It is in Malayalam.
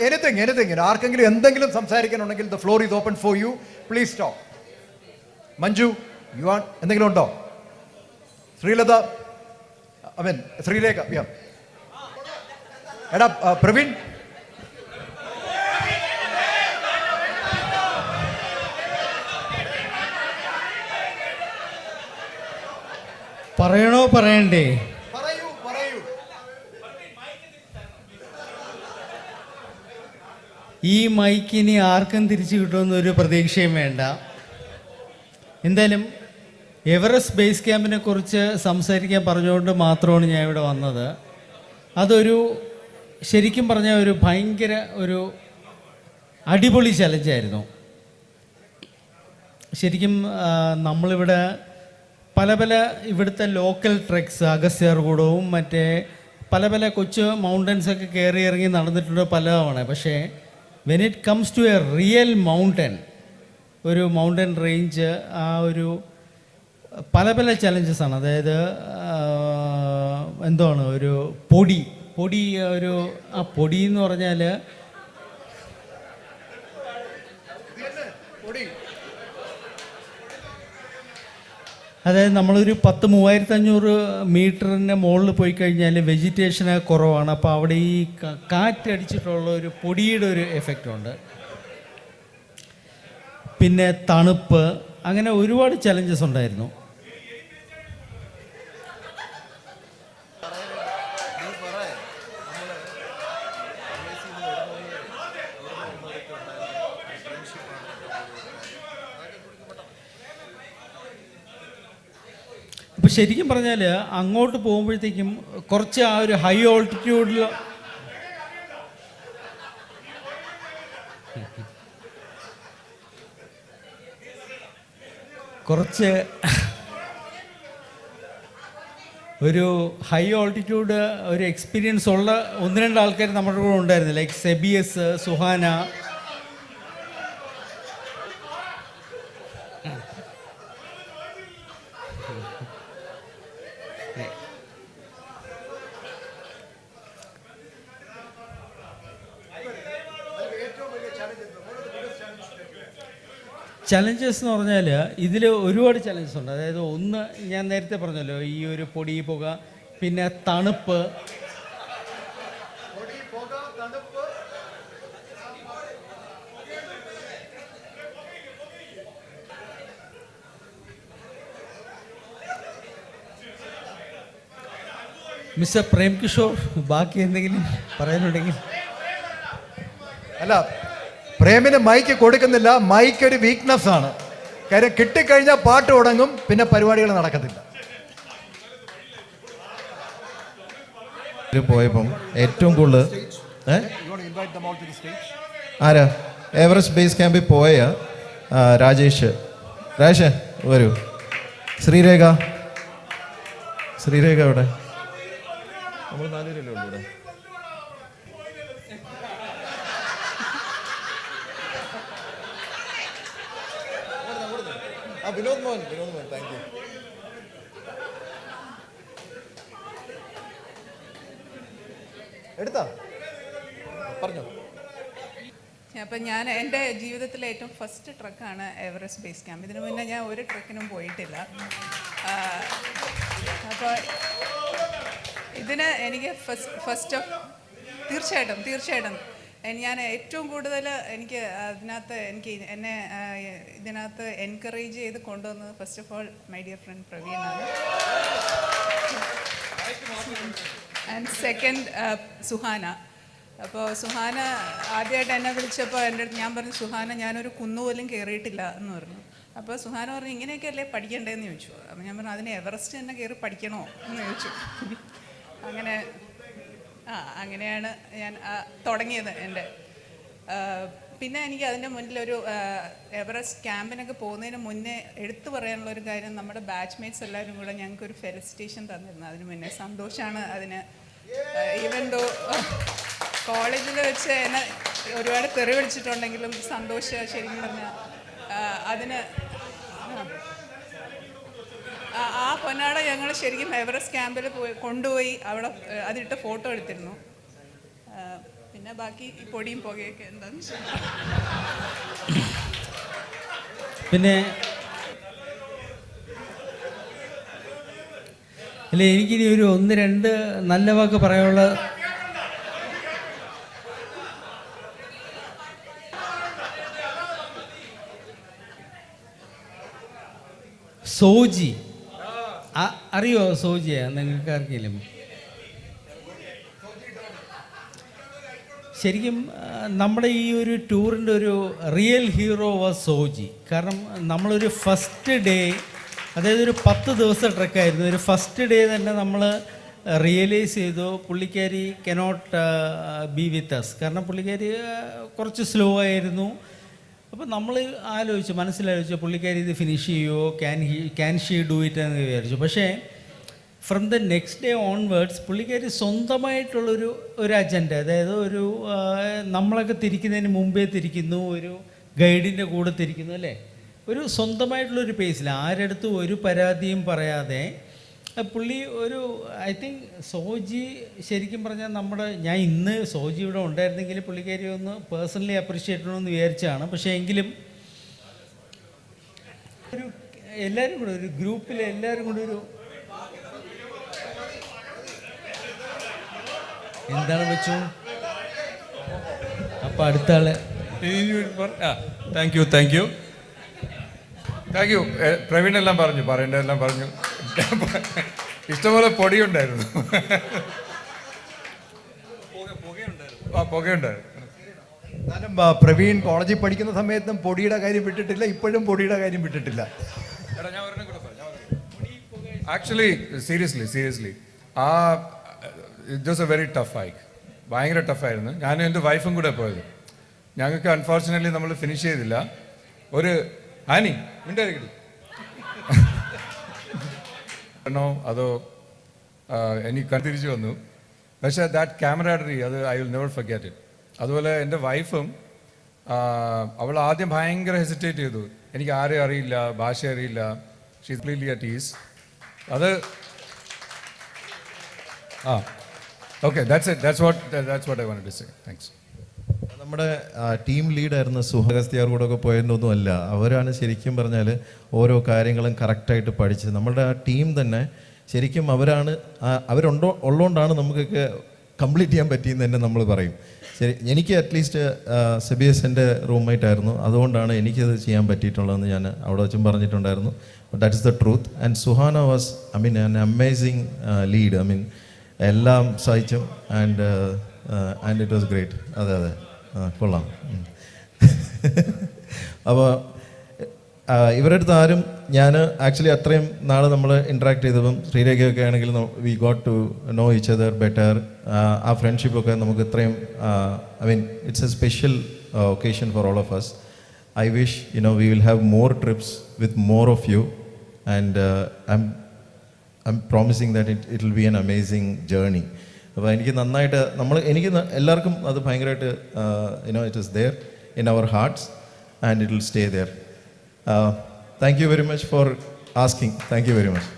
എനിത്തിങ് ആർക്കെങ്കിലും എന്തെങ്കിലും സംസാരിക്കാനുണ്ടെങ്കിൽ the floor is open for you. Please talk. Manju, you are എന്തെങ്കിലും ഉണ്ടോ? ശ്രീലത, ഐ മീൻ ശ്രീലേഖ, എടാ പ്രവീൺ. പറയണോ പറയണ്ടേ? പറയൂ. ഈ മൈക്ക് ഇനി ആർക്കും തിരിച്ചു കിട്ടുമെന്നൊരു പ്രതീക്ഷയും വേണ്ട. എന്തായാലും എവറസ്റ്റ് ബേസ് ക്യാമ്പിനെ കുറിച്ച് സംസാരിക്കാൻ പറഞ്ഞുകൊണ്ട് മാത്രമാണ് ഞാൻ ഇവിടെ വന്നത്. അതൊരു ശരിക്കും പറഞ്ഞാൽ ഒരു ഭയങ്കര ഒരു അടിപൊളി ചലഞ്ചായിരുന്നു. ശരിക്കും നമ്മളിവിടെ പല ഇവിടുത്തെ ലോക്കൽ ട്രെക്സ്, അഗസ്ത്യാർകൂടവും മറ്റേ പല കൊച്ചു മൗണ്ടൻസൊക്കെ കയറി ഇറങ്ങി നടന്നിട്ടുണ്ട് പലതവണ. പക്ഷേ when it comes to a real mountain, ഒരു മൗണ്ടൻ റേഞ്ച്, ആ ഒരു പല ചലഞ്ചസാണ്. അതായത് എന്താണ് ഒരു പൊടി ഒരു ആ പൊടി എന്ന് പറഞ്ഞാൽ അതായത് നമ്മളൊരു 3500 മീറ്ററിൻ്റെ മുകളിൽ പോയി കഴിഞ്ഞാൽ വെജിറ്റേഷന് കുറവാണ്. അപ്പോൾ അവിടെ ഈ കാറ്റടിച്ചിട്ടുള്ള ഒരു പൊടിയുടെ ഒരു എഫക്റ്റ് ഉണ്ട്. പിന്നെ തണുപ്പ്, അങ്ങനെ ഒരുപാട് ചലഞ്ചസ് ഉണ്ടായിരുന്നു. ഇപ്പം ശരിക്കും പറഞ്ഞാൽ അങ്ങോട്ട് പോകുമ്പോഴത്തേക്കും കുറച്ച് ആ ഒരു ഹൈ ഓൾട്ടിറ്റ്യൂഡിൽ കുറച്ച് ഒരു ഹൈ ഓൾട്ടിറ്റ്യൂഡ് ഒരു എക്സ്പീരിയൻസ് ഉള്ള 1-2 ആൾക്കാർ നമ്മുടെ കൂടെ ഉണ്ടായിരുന്നു. ലൈക്ക് സെബിയസ്, സുഹാന. ചലഞ്ചസ് എന്ന് പറഞ്ഞാൽ ഇതിൽ ഒരുപാട് ചലഞ്ചസ് ഉണ്ട്. അതായത് ഒന്ന് ഞാൻ നേരത്തെ പറഞ്ഞല്ലോ, ഈ ഒരു പൊടി പുക, പിന്നെ തണുപ്പ്, മിസ്റ്റർ പ്രേം കിഷോർ, ബാക്കി എന്തെങ്കിലും പറയാനുണ്ടെങ്കിൽ. അല്ല, പ്രേമിന് മൈക്ക് കൊടുക്കുന്നില്ല. മൈക്ക് ഒരു വീക്ക്നെസ് ആണ്. കാര്യം കിട്ടിക്കഴിഞ്ഞാൽ പാട്ട് തുടങ്ങും, പിന്നെ പരിപാടികൾ നടക്കത്തില്ല. പോയപ്പം ഏറ്റവും കൂടുതൽ ആരാ എവറസ്റ്റ് ബേസ് ക്യാമ്പിൽ പോയ രാജേഷ് വരൂ. ശ്രീരേഖ ഇവിടെ. നമ്മൾ 4 പേരല്ലേ ഉള്ളൂ ഇവിടെ. Vinod Mohan, thank you. എടുത്താ പറഞ്ഞോ. അപ്പം ഞാൻ എൻ്റെ ജീവിതത്തിലെ ഏറ്റവും ഫസ്റ്റ് ട്രക്കാണ് എവറസ്റ്റ് ബേസ് ക്യാമ്പ്. ഇതിനു മുന്നേ ഞാൻ ഒരു ട്രക്കിനും പോയിട്ടില്ല. അപ്പോൾ ഇതിന് എനിക്ക് തീർച്ചയായിട്ടും ഞാൻ ഏറ്റവും കൂടുതൽ എന്നെ ഇതിനകത്ത് എൻകറേജ് ചെയ്ത് കൊണ്ടുവന്നത് first of all my dear friend പ്രവീണാണ്. And second Suhana. അപ്പോൾ സുഹാന ആദ്യമായിട്ട് എന്നെ വിളിച്ചപ്പോൾ എൻ്റെ അടുത്ത് ഞാൻ പറഞ്ഞു, സുഹാന ഞാനൊരു കുന്നുപോലും കയറിയിട്ടില്ല എന്ന് പറഞ്ഞു. അപ്പോൾ സുഹാന പറഞ്ഞു, ഇങ്ങനെയൊക്കെ അല്ലേ പഠിക്കേണ്ടതെന്ന് ചോദിച്ചു. അപ്പോൾ ഞാൻ പറഞ്ഞു, അതിന് എവറസ്റ്റ് തന്നെ കയറി പഠിക്കണോ എന്ന് ചോദിച്ചു. അങ്ങനെയാണ് ഞാൻ തുടങ്ങിയത് എൻ്റെ. പിന്നെ എനിക്ക് അതിൻ്റെ മുന്നിലൊരു എവറസ്റ്റ് ക്യാമ്പിനൊക്കെ പോകുന്നതിന് മുന്നേ എടുത്തു പറയാനുള്ള ഒരു കാര്യം, നമ്മുടെ ബാച്ച്മേറ്റ്സ് എല്ലാവരും കൂടെ ഞങ്ങൾക്കൊരു ഫെലിസിറ്റേഷൻ തന്നിരുന്നു അതിന് മുന്നേ. സന്തോഷമാണ് അതിന്. ഈവൻ ദോ കോളേജിൽ വെച്ച് എന്നെ ഒരുപാട് തെറി വിളിച്ചിട്ടുണ്ടെങ്കിലും സന്തോഷം ശരിക്കും പറഞ്ഞാൽ അതിന് ആ പൊന്നാട ഞങ്ങൾ ശരിക്കും എവറസ്റ്റ് ക്യാമ്പിൽ കൊണ്ടുപോയി അവിടെ അതിട്ട് ഫോട്ടോ എടുത്തിരുന്നു. പിന്നെ ബാക്കി ഈ പൊടിയും പുകയൊക്കെ എന്താണെന്ന് വെച്ചാൽ പിന്നെ അല്ല, എനിക്കിനി ഒരു 1-2 നല്ല വാക്ക് പറയാനുള്ള സോജി അറിയോ? സോജിയാ നിങ്ങൾക്ക് ആർക്കെങ്കിലും? ശരിക്കും നമ്മുടെ ഈ ഒരു ടൂറിൻ്റെ ഒരു റിയൽ ഹീറോ വാസ് സോജി. കാരണം നമ്മളൊരു ഫസ്റ്റ് ഡേ, അതായത് ഒരു 10 ദിവസം ട്രെക്കായിരുന്നു. ഒരു ഫസ്റ്റ് ഡേ തന്നെ നമ്മൾ റിയലൈസ് ചെയ്തു പുള്ളിക്കാരി കനോട്ട് ബി വിത്ത് അസ്. കാരണം പുള്ളിക്കാരി കുറച്ച് സ്ലോ ആയിരുന്നു. അപ്പോൾ നമ്മൾ മനസ്സിലാലോചിച്ചു പുള്ളിക്കാരി ഇത് ഫിനിഷ് ചെയ്യുമോ, ക്യാൻ ഷീ ഡു ഇറ്റ് എന്ന് വിചാരിച്ചു. പക്ഷേ from the next day onwards പുള്ളിക്കാരി സ്വന്തമായിട്ടുള്ളൊരു അജണ്ട, അതായത് ഒരു നമ്മളൊക്കെ തിരിക്കുന്നതിന് മുമ്പേ തിരിക്കുന്നു, ഒരു ഗൈഡിൻ്റെ കൂടെ തിരിക്കുന്നു, അല്ലേ? ഒരു സ്വന്തമായിട്ടുള്ളൊരു പേസിൽ ആരെടുത്തും ഒരു പരാതിയും പറയാതെ പുള്ളി ഐ തിങ്ക് സോജി ശരിക്കും പറഞ്ഞാൽ ഞാൻ ഇന്ന് സോജി ഇവിടെ ഉണ്ടായിരുന്നെങ്കിൽ പുള്ളിക്കാരി ഒന്ന് പേഴ്സണലി അപ്രീഷിയേറ്റ് ചെയ്യണമെന്ന് വിചാരിച്ചാണ്. പക്ഷേ എങ്കിലും എല്ലാവരും കൂടെ ഒരു ഗ്രൂപ്പിൽ എല്ലാവരും കൂടെ എന്താണ് വെച്ചു. അപ്പം അടുത്ത ആള് താങ്ക് യു പ്രവീൺ എല്ലാം പറഞ്ഞു, പറയേണ്ടതെല്ലാം പറഞ്ഞു. ഇഷ്ടംപോലെ പൊടിയുണ്ടായിരുന്നു. പുകയുണ്ടായിരുന്നു. എന്നാലും പ്രവീൺ കോളേജിൽ പഠിക്കുന്ന സമയത്തും പൊടിയുടെ കാര്യം വിട്ടിട്ടില്ല, ഇപ്പോഴും പൊടിയുടെ കാര്യം വിട്ടിട്ടില്ല. Actually seriously it was A very tough hike. ഭയങ്കര ടഫായിരുന്നു. ഞാനും എൻ്റെ വൈഫും കൂടെ പോയത്. ഞങ്ങൾക്ക് അൺഫോർച്ചുനേറ്റ്ലി നമ്മൾ ഫിനിഷ് ചെയ്തില്ല. ഒരു ആനി മിണ്ടായിരിക്കും അതോ എനിക്ക് തിരിച്ചു വന്നു. പക്ഷേ ദാറ്റ് ക്യാമറാഡറി അത് I will never forget it. അതുപോലെ എൻ്റെ വൈഫും അവൾ ആദ്യം ഭയങ്കര ഹെസിറ്റേറ്റ് ചെയ്തു. എനിക്ക് ആരെയും അറിയില്ല, ഭാഷ അറിയില്ല. She is completely at ease. അത് okay, that's what I wanted to say. Thanks. നമ്മുടെ ടീം ലീഡായിരുന്ന സുഹഗസ്തിയാർ കൂടെ ഒക്കെ പോയതൊന്നുമല്ല, അവരാണ് ശരിക്കും പറഞ്ഞാൽ ഓരോ കാര്യങ്ങളും കറക്റ്റായിട്ട് പഠിച്ച് നമ്മളുടെ ആ ടീം തന്നെ ശരിക്കും ഉള്ളതുകൊണ്ടാണ് നമുക്കൊക്കെ കംപ്ലീറ്റ് ചെയ്യാൻ പറ്റിയെന്ന് തന്നെ നമ്മൾ പറയും. ശരി, എനിക്ക് അറ്റ്ലീസ്റ്റ് സെബിയസ് എൻ്റെ റൂംമേറ്റ് ആയിരുന്നു, അതുകൊണ്ടാണ് എനിക്കത് ചെയ്യാൻ പറ്റിയിട്ടുള്ളതെന്ന് ഞാൻ അവിടെ വെച്ചും പറഞ്ഞിട്ടുണ്ടായിരുന്നു. But that is the truth. And Suhana was an amazing lead. എല്ലാം സഹിച്ചും ആൻഡ് ഇറ്റ് വാസ് ഗ്രേറ്റ്. അതെ കൊള്ളാം. അപ്പോൾ ഇവരുടെ അടുത്ത് ആരും ഞാൻ ആക്ച്വലി അത്രയും നാൾ നമ്മൾ ഇൻട്രാക്ട് ചെയ്തപ്പം ശ്രീരേഖയൊക്കെ ആണെങ്കിൽ we got to know each other better. ആ ഫ്രണ്ട്ഷിപ്പൊക്കെ നമുക്ക് ഇത്രയും it's a special occasion for all of us. I wish we will have more trips with more of you and I am promising that it will be an amazing journey. അപ്പോൾ എനിക്ക് നന്നായിട്ട് എനിക്ക് എല്ലാവർക്കും അത് ഭയങ്കരമായിട്ട് it is there in our hearts and it will stay there. Thank you very much for asking. Thank you very much.